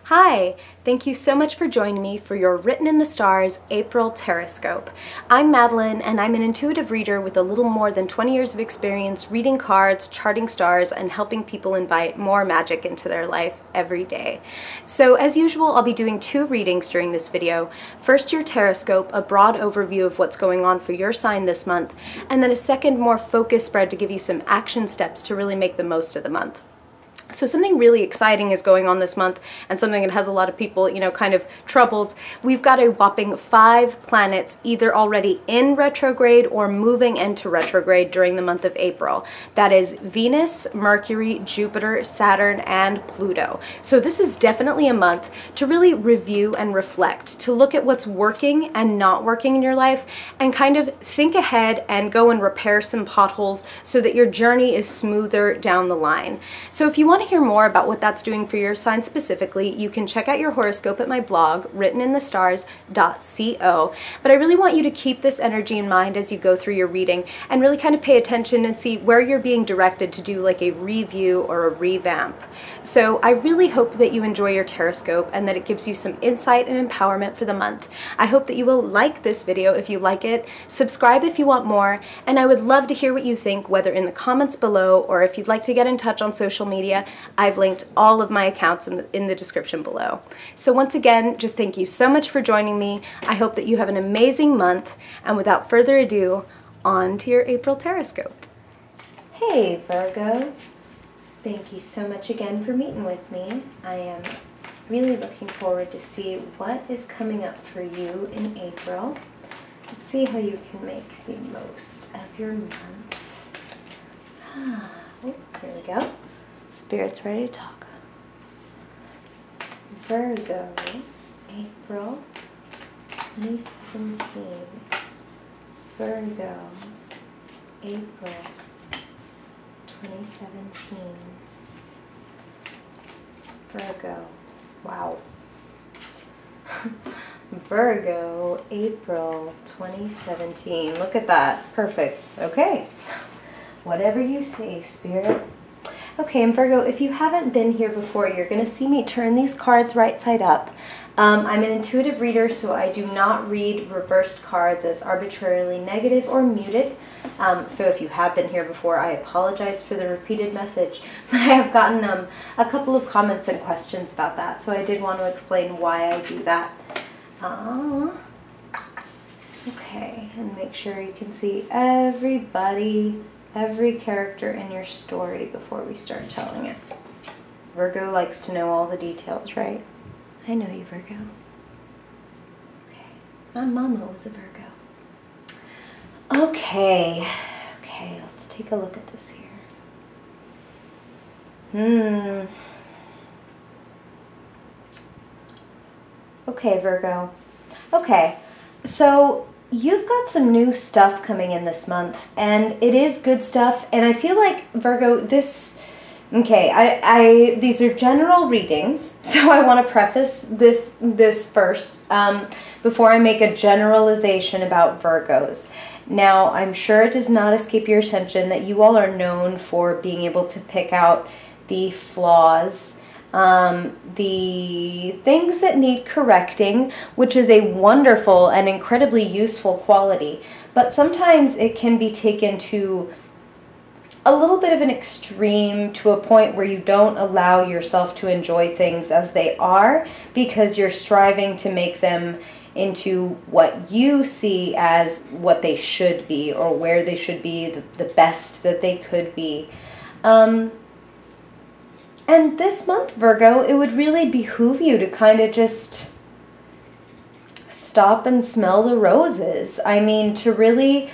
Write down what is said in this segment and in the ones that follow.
Hi, thank you so much for joining me for your Written in the Stars April Horoscope. I'm Madeline and I'm an intuitive reader with a little more than 20 years of experience reading cards, charting stars, and helping people invite more magic into their life every day. So as usual, I'll be doing two readings during this video. First, your Horoscope, a broad overview of what's going on for your sign this month, and then a second, more focused spread to give you some action steps to really make the most of the month. So something really exciting is going on this month, and something that has a lot of people, kind of troubled. We've got a whopping 5 planets either already in retrograde or moving into retrograde during the month of April. That is Venus, Mercury, Jupiter, Saturn, and Pluto. So this is definitely a month to really review and reflect, to look at what's working and not working in your life, and kind of think ahead and go and repair some potholes so that your journey is smoother down the line. So if you want to hear more about what that's doing for your sign specifically, you can check out your horoscope at my blog, writteninthestars.co. But I really want you to keep this energy in mind as you go through your reading and really kind of pay attention and see where you're being directed to do like a review or a revamp. So I really hope that you enjoy your horoscope and that it gives you some insight and empowerment for the month. I hope that you will like this video if you like it, subscribe if you want more, and I would love to hear what you think, whether in the comments below or if you'd like to get in touch on social media. I've linked all of my accounts in the description below. So once again, just thank you so much for joining me. I hope that you have an amazing month, and without further ado, on to your April Horoscope. Hey Virgo, thank you so much again for meeting with me. I am really looking forward to see what is coming up for you in April. Let's see how you can make the most of your month. Oh, here we go. Spirit's ready to talk. Virgo, April 2017. Virgo, April 2017. Virgo, wow. Virgo, April 2017. Look at that. Perfect. Okay. Whatever you say, Spirit. Okay, and Virgo, if you haven't been here before, you're going to see me turn these cards right side up. I'm an intuitive reader, so I do not read reversed cards as arbitrarily negative or muted. So if you have been here before, I apologize for the repeated message. But I have gotten a couple of comments and questions about that, so I did want to explain why I do that. Okay, and make sure you can see everybody, every character in your story before we start telling it. Virgo likes to know all the details, right? I know you, Virgo. Okay, my mama was a Virgo. Okay, let's take a look at this here. Okay, Virgo. Okay, so you've got some new stuff coming in this month, and it is good stuff, and I feel like, Virgo, these are general readings, so I want to preface this first before I make a generalization about Virgos. Now, I'm sure it does not escape your attention that you all are known for being able to pick out the flaws, the things that need correcting, which is a wonderful and incredibly useful quality, but sometimes it can be taken to a little bit of an extreme, to a point where you don't allow yourself to enjoy things as they are because you're striving to make them into what you see as what they should be, or where they should be, the best that they could be. And this month, Virgo, it would really behoove you to kind of just stop and smell the roses. I mean, you really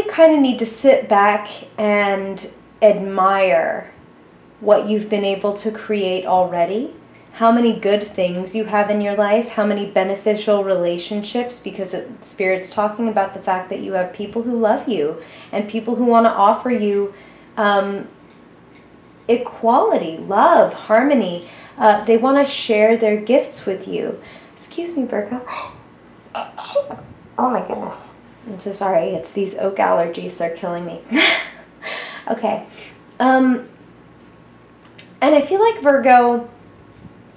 kind of need to sit back and admire what you've been able to create already, how many good things you have in your life, how many beneficial relationships, because Spirit's talking about the fact that you have people who love you and people who want to offer you equality, love, harmony. They want to share their gifts with you. Excuse me, Virgo. Oh my goodness. I'm so sorry. It's these oak allergies. They're killing me. Okay. And I feel like, Virgo,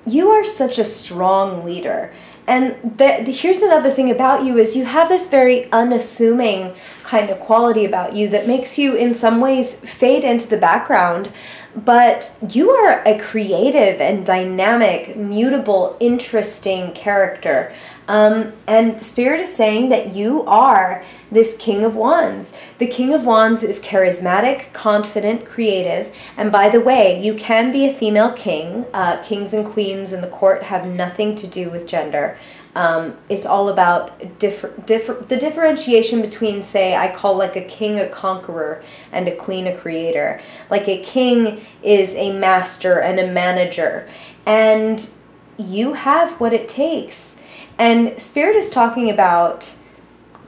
you are such a strong leader. And here's another thing about you is you have this very unassuming kind of quality about you that makes you in some ways fade into the background. But you are a creative and dynamic, mutable, interesting character. And Spirit is saying that you are this King of Wands. The King of Wands is charismatic, confident, creative. And by the way, you can be a female king. Kings and queens in the court have nothing to do with gender. It's all about the differentiation between, say, I call like a king a conqueror and a queen a creator. Like a king is a master and a manager. And you have what it takes. And Spirit is talking about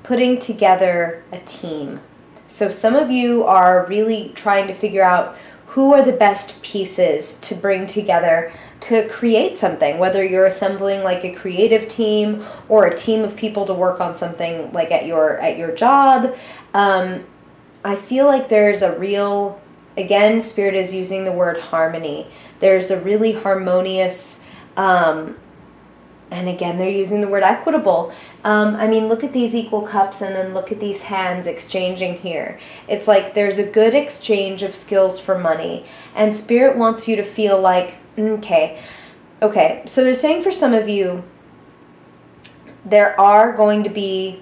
putting together a team. So some of you are really trying to figure out who are the best pieces to bring together to create something, whether you're assembling like a creative team or a team of people to work on something like at your job. I feel like there's a real, again, Spirit is using the word harmony. There's a really harmonious, and again, they're using the word equitable. I mean, look at these equal cups and then look at these hands exchanging here. It's like there's a good exchange of skills for money. And Spirit wants you to feel like, okay. So they're saying for some of you, there are going to be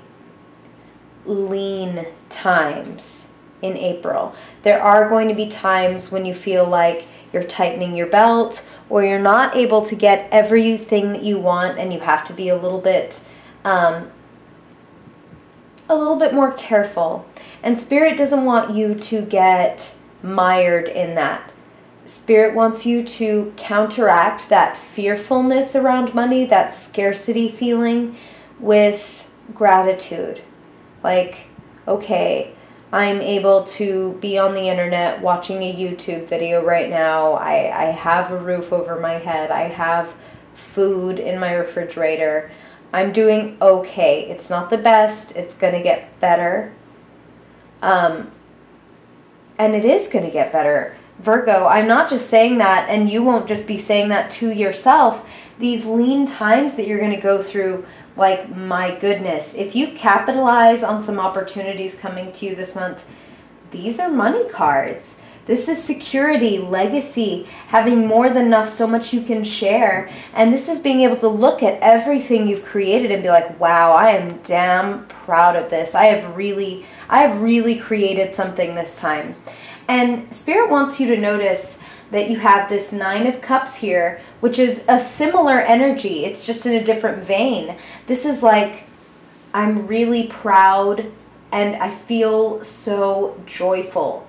lean times in April. There are going to be times when you feel like you're tightening your belt, or you're not able to get everything that you want, and you have to be a little bit more careful. And Spirit doesn't want you to get mired in that. Spirit wants you to counteract that fearfulness around money, that scarcity feeling, with gratitude. Like, okay, I'm able to be on the internet watching a YouTube video right now. I have a roof over my head. I have food in my refrigerator. I'm doing okay. It's not the best. It's going to get better. And it is going to get better. Virgo, I'm not just saying that, and you won't just be saying that to yourself. These lean times that you're going to go through, like, my goodness, if you capitalize on some opportunities coming to you this month, these are money cards. This is security, legacy, having more than enough, so much you can share. And this is being able to look at everything you've created and be like, wow, I am damn proud of this. I have really created something this time. And Spirit wants you to notice that you have this 9 of Cups here, which is a similar energy. It's just in a different vein. This is like, I'm really proud and I feel so joyful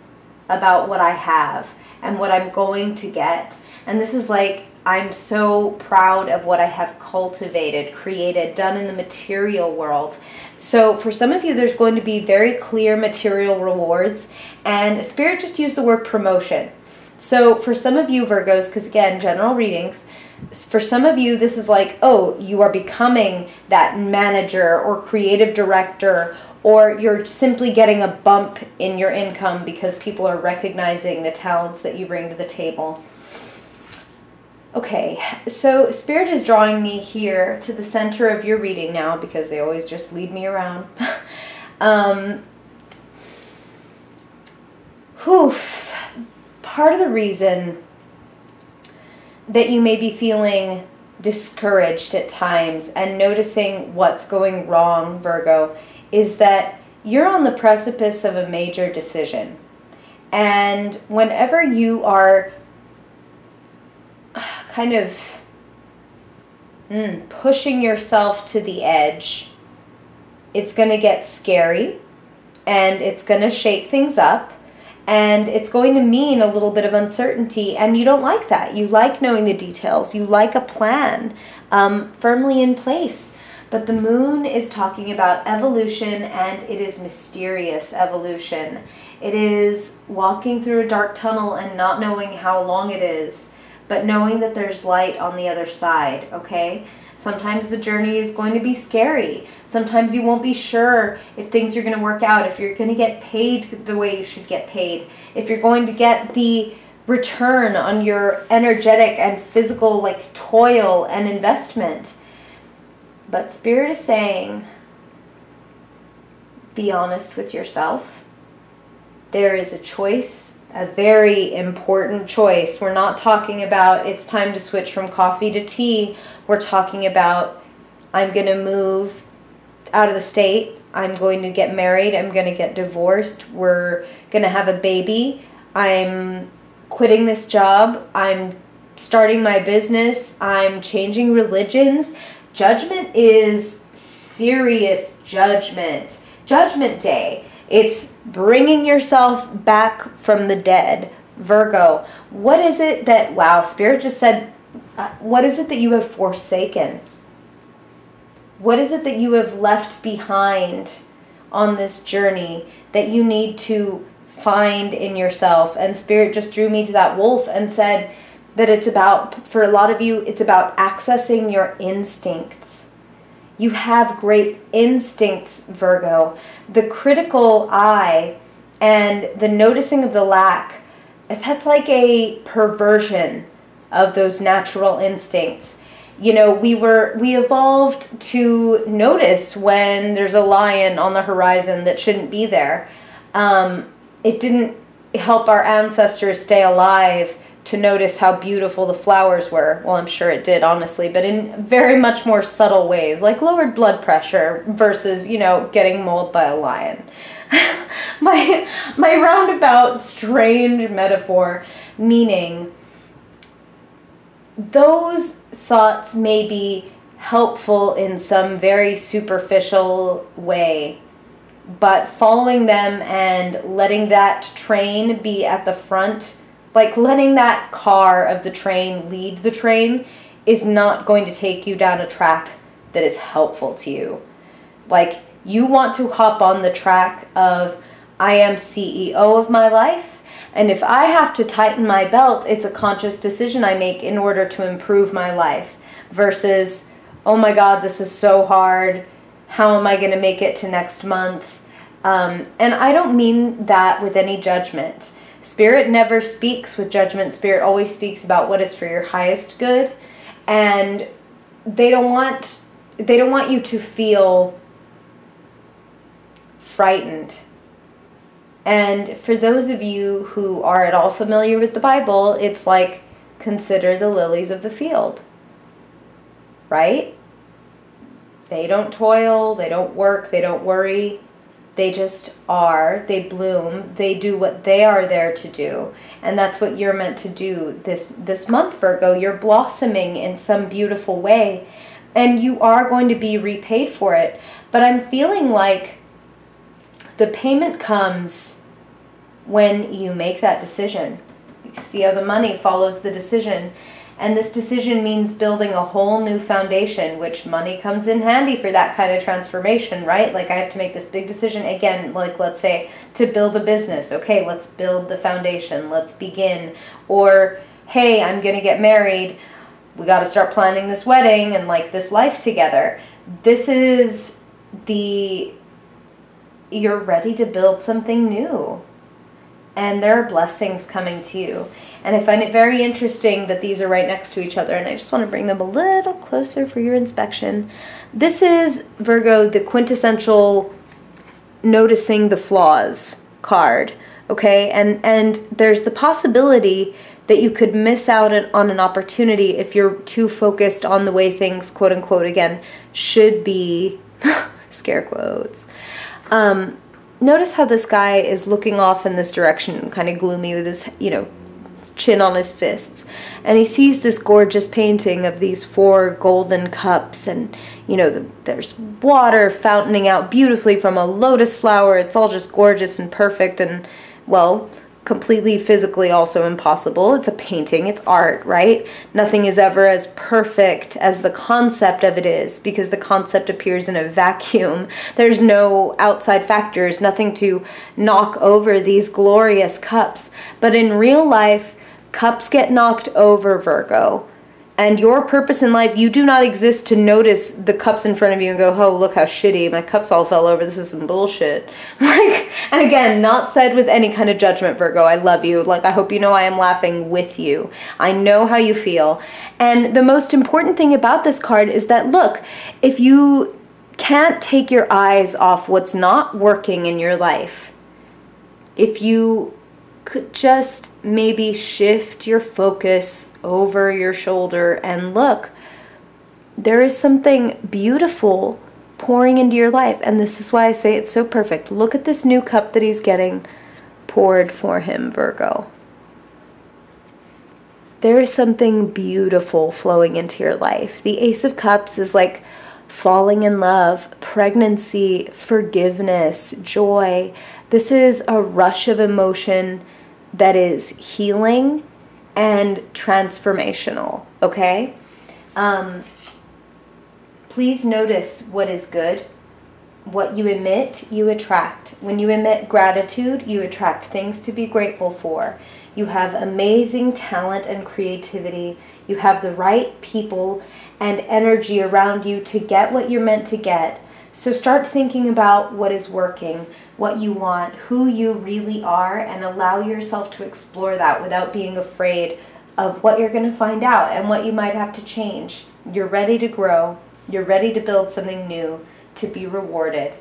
about what I have and what I'm going to get. And this is like, I'm so proud of what I have cultivated, created, done in the material world. So for some of you, there's going to be very clear material rewards. And Spirit just used the word promotion. So for some of you Virgos, because again, general readings, for some of you, this is like, oh, you are becoming that manager or creative director, or you're simply getting a bump in your income because people are recognizing the talents that you bring to the table. Okay, so Spirit is drawing me here to the center of your reading now, because they always just lead me around. Part of the reason that you may be feeling discouraged at times and noticing what's going wrong, Virgo, is that you're on the precipice of a major decision. And whenever you are kind of pushing yourself to the edge, it's going to get scary and it's going to shake things up. And it's going to mean a little bit of uncertainty, and you don't like that. You like knowing the details. You like a plan firmly in place. But the moon is talking about evolution, and it is mysterious evolution. It is walking through a dark tunnel and not knowing how long it is, but knowing that there's light on the other side, okay? Sometimes the journey is going to be scary. Sometimes you won't be sure if things are going to work out, if you're going to get paid the way you should get paid, if you're going to get the return on your energetic and physical like toil and investment. But Spirit is saying, be honest with yourself. There is a choice, a very important choice. We're not talking about it's time to switch from coffee to tea. We're talking about I'm going to move out of the state. I'm going to get married. I'm going to get divorced. We're going to have a baby. I'm quitting this job. I'm starting my business. I'm changing religions. Judgment is serious judgment. Judgment Day. It's bringing yourself back from the dead. Virgo, what is it that, wow, Spirit just said, what is it that you have forsaken? What is it that you have left behind on this journey that you need to find in yourself? And Spirit just drew me to that wolf and said that it's about, for a lot of you, it's about accessing your instincts. You have great instincts, Virgo. The critical eye and the noticing of the lack, that's like a perversion of those natural instincts. You know, we evolved to notice when there's a lion on the horizon that shouldn't be there. It didn't help our ancestors stay alive to notice how beautiful the flowers were. Well, I'm sure it did, honestly, but in very much more subtle ways, like lowered blood pressure versus, you know, getting mauled by a lion. my roundabout strange metaphor, meaning those thoughts may be helpful in some very superficial way, but following them and letting that train be at the front, like letting that car of the train lead the train, is not going to take you down a track that is helpful to you. Like, you want to hop on the track of, I am CEO of my life, and if I have to tighten my belt, it's a conscious decision I make in order to improve my life, versus, oh my God, this is so hard. How am I going to make it to next month? And I don't mean that with any judgment. Spirit never speaks with judgment. Spirit always speaks about what is for your highest good, and they don't want you to feel frightened. And for those of you who are at all familiar with the Bible, it's like, consider the lilies of the field, right? They don't toil, they don't work, they don't worry. They just are, they bloom, they do what they are there to do. And that's what you're meant to do this month, Virgo. You're blossoming in some beautiful way, and you are going to be repaid for it. But I'm feeling like the payment comes when you make that decision. You can see how the money follows the decision. And this decision means building a whole new foundation, which money comes in handy for that kind of transformation, right? Like, I have to make this big decision again, like, let's say, to build a business. Okay, let's build the foundation. Let's begin. Or, hey, I'm going to get married. We got to start planning this wedding and, like, this life together. This is you're ready to build something new. And there are blessings coming to you. And I find it very interesting that these are right next to each other, and I just want to bring them a little closer for your inspection. This is, Virgo, the quintessential noticing the flaws card, okay? And there's the possibility that you could miss out on an opportunity if you're too focused on the way things, quote unquote, again, should be, scare quotes. Notice how this guy is looking off in this direction, kind of gloomy with his, you know, chin on his fists, and he sees this gorgeous painting of these 4 golden cups, and you know, there's water fountaining out beautifully from a lotus flower. It's all just gorgeous and perfect, and well, completely physically also impossible. It's a painting, it's art, right? Nothing is ever as perfect as the concept of it is, because the concept appears in a vacuum. There's no outside factors, nothing to knock over these glorious cups. But in real life, cups get knocked over, Virgo. And your purpose in life, you do not exist to notice the cups in front of you and go, oh, look how shitty, my cups all fell over, this is some bullshit. Like, and again, not said with any kind of judgment, Virgo. I love you. Like, I hope you know I am laughing with you. I know how you feel. And the most important thing about this card is that, look, if you can't take your eyes off what's not working in your life, if you could just maybe shift your focus over your shoulder and look, there is something beautiful pouring into your life. And this is why I say it's so perfect. Look at this new cup that he's getting poured for him, Virgo. There is something beautiful flowing into your life. The Ace of Cups is like falling in love, pregnancy, forgiveness, joy. This is a rush of emotion that is healing and transformational, okay? Please notice what is good. What you emit, you attract. When you emit gratitude, you attract things to be grateful for. You have amazing talent and creativity. You have the right people and energy around you to get what you're meant to get. So start thinking about what is working, what you want, who you really are, and allow yourself to explore that without being afraid of what you're going to find out and what you might have to change. You're ready to grow. You're ready to build something new, to be rewarded.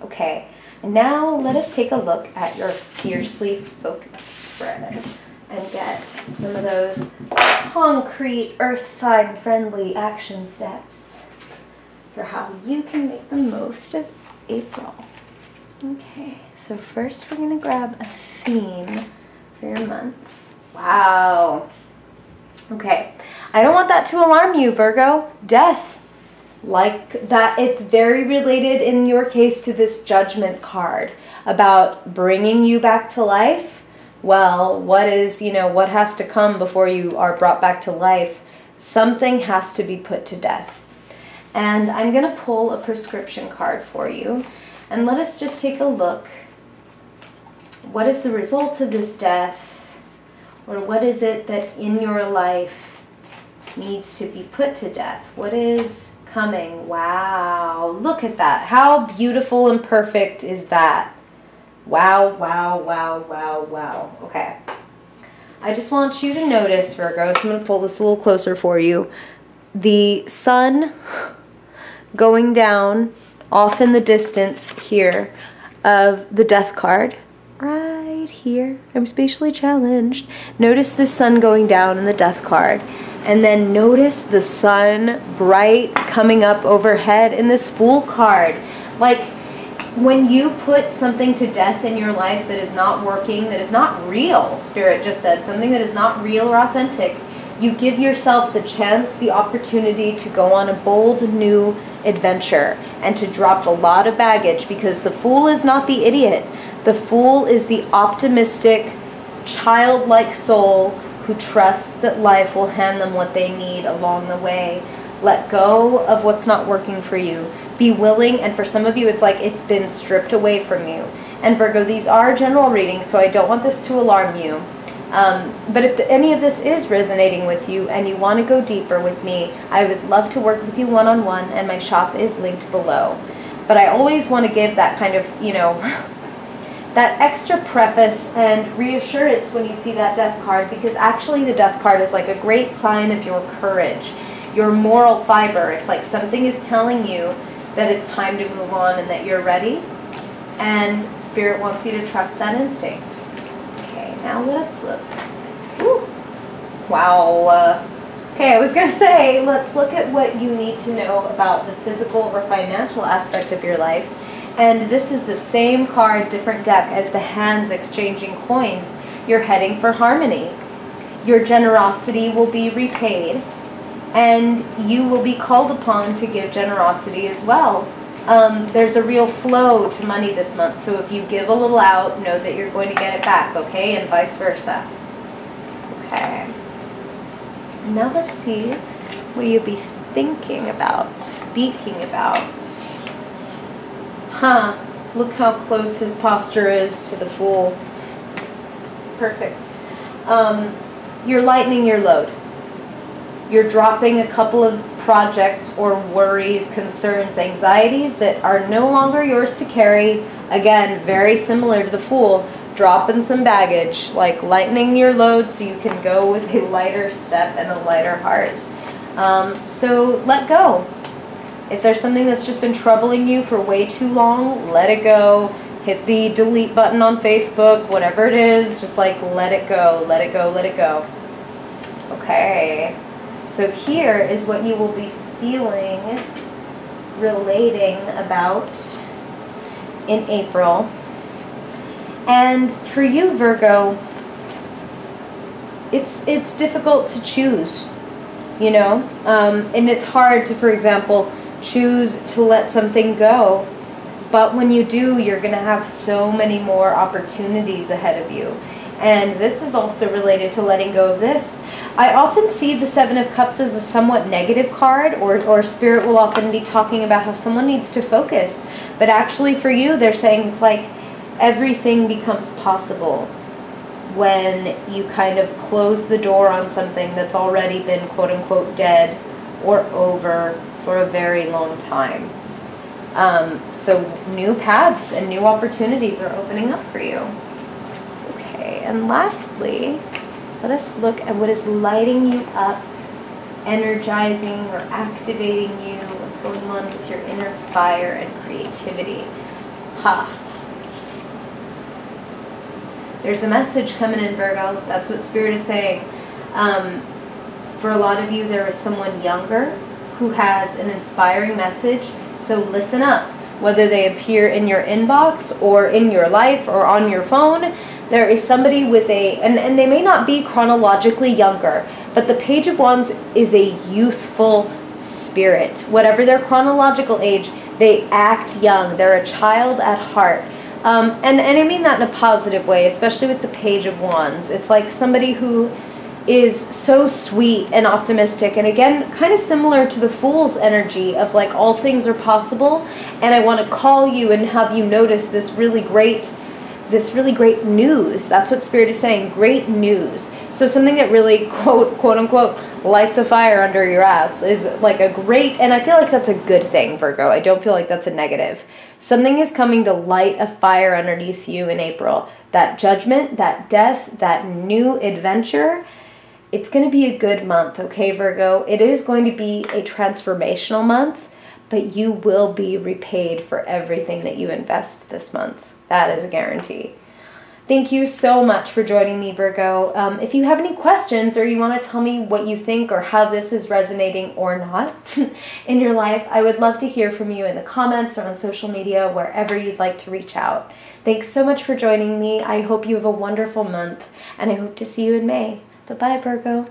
Okay, and now let us take a look at your fiercely focused spread and get some of those concrete, earth sign friendly action steps for how you can make the most of April. Okay, so first we're going to grab a theme for your month. Wow. Okay, I don't want that to alarm you, Virgo. Death. Like that, it's very related in your case to this Judgment card about bringing you back to life. Well, what is, what has to come before you are brought back to life? Something has to be put to death. And I'm going to pull a prescription card for you. And let us just take a look. What is the result of this death? Or what is it that in your life needs to be put to death? What is coming? Wow, look at that. How beautiful and perfect is that? Wow, wow, wow, wow, wow. Okay. I just want you to notice, Virgo, so I'm going to pull this a little closer for you. The sun going down off in the distance here of the death card. Right here. I'm spatially challenged. Notice the sun going down in the death card. And then notice the sun bright coming up overhead in this Fool card. Like, when you put something to death in your life that is not working, that is not real, Spirit just said, something that is not real or authentic, you give yourself the chance, the opportunity to go on a bold new adventure and to drop a lot of baggage, because the Fool is not the idiot. The Fool is the optimistic, childlike soul who trusts that life will hand them what they need along the way. Let go of what's not working for you. Be willing, and for some of you, it's like it's been stripped away from you. And Virgo, these are general readings, so I don't want this to alarm you. But if any of this is resonating with you and you want to go deeper with me, I would love to work with you one-on-one, and my shop is linked below. But I always want to give that kind of, that extra preface and reassurance when you see that death card, because actually the death card is like a great sign of your courage, your moral fiber. It's like something is telling you that it's time to move on and that you're ready, and Spirit wants you to trust that instinct. Okay, now let us look. Woo. Wow. Okay, I was going to say, let's look at what you need to know about the physical or financial aspect of your life. And this is the same card, different deck, as the hands exchanging coins. You're heading for harmony. Your generosity will be repaid, and you will be called upon to give generosity as well. There's a real flow to money this month, so if you give a little out, know that you're going to get it back, okay? And vice versa. Okay. Now let's see what you'll be thinking about, speaking about. Huh, look how close his posture is to the Fool. It's perfect. You're lightening your load. You're dropping a couple of projects or worries, concerns, anxieties that are no longer yours to carry. Again, very similar to the Fool, dropping some baggage, like lightening your load so you can go with a lighter step and a lighter heart. So let go. If there's something that's just been troubling you for way too long, let it go. Hit the delete button on Facebook, whatever it is, just like let it go, let it go, let it go. Okay, so here is what you will be feeling, relating about in April. And for you, Virgo, it's difficult to choose, you know, and it's hard to, for example, choose to let something go. But when you do, you're going to have so many more opportunities ahead of you. And this is also related to letting go of this. I often see the Seven of Cups as a somewhat negative card, or Spirit will often be talking about how someone needs to focus. But actually for you, they're saying it's like everything becomes possible when you kind of close the door on something that's already been quote-unquote dead or over for a very long time. So new paths and new opportunities are opening up for you. Okay, and lastly, let us look at what is lighting you up, energizing or activating you, what's going on with your inner fire and creativity. There's a message coming in, Virgo. That's what Spirit is saying. For a lot of you, there is someone younger who has an inspiring message. So listen up. Whether they appear in your inbox or in your life or on your phone, there is somebody with and they may not be chronologically younger, but the Page of Wands is a youthful spirit. Whatever their chronological age, they act young. They're a child at heart. And I mean that in a positive way, especially with the Page of Wands. It's like somebody who is so sweet and optimistic, and again, kind of similar to the Fool's energy of like all things are possible, and I want to call you and have you notice this really great news. That's what Spirit is saying, great news. So something that really quote unquote lights a fire under your ass is like a great, and I feel like that's a good thing, Virgo. I don't feel like that's a negative. Something is coming to light a fire underneath you in April. That judgment, that death, that new adventure. It's going to be a good month, okay, Virgo? It is going to be a transformational month, but you will be repaid for everything that you invest this month. That is a guarantee. Thank you so much for joining me, Virgo. If you have any questions or you want to tell me what you think or how this is resonating or not in your life, I would love to hear from you in the comments or on social media, wherever you'd like to reach out. Thanks so much for joining me. I hope you have a wonderful month, and I hope to see you in May. Bye-bye, Virgo.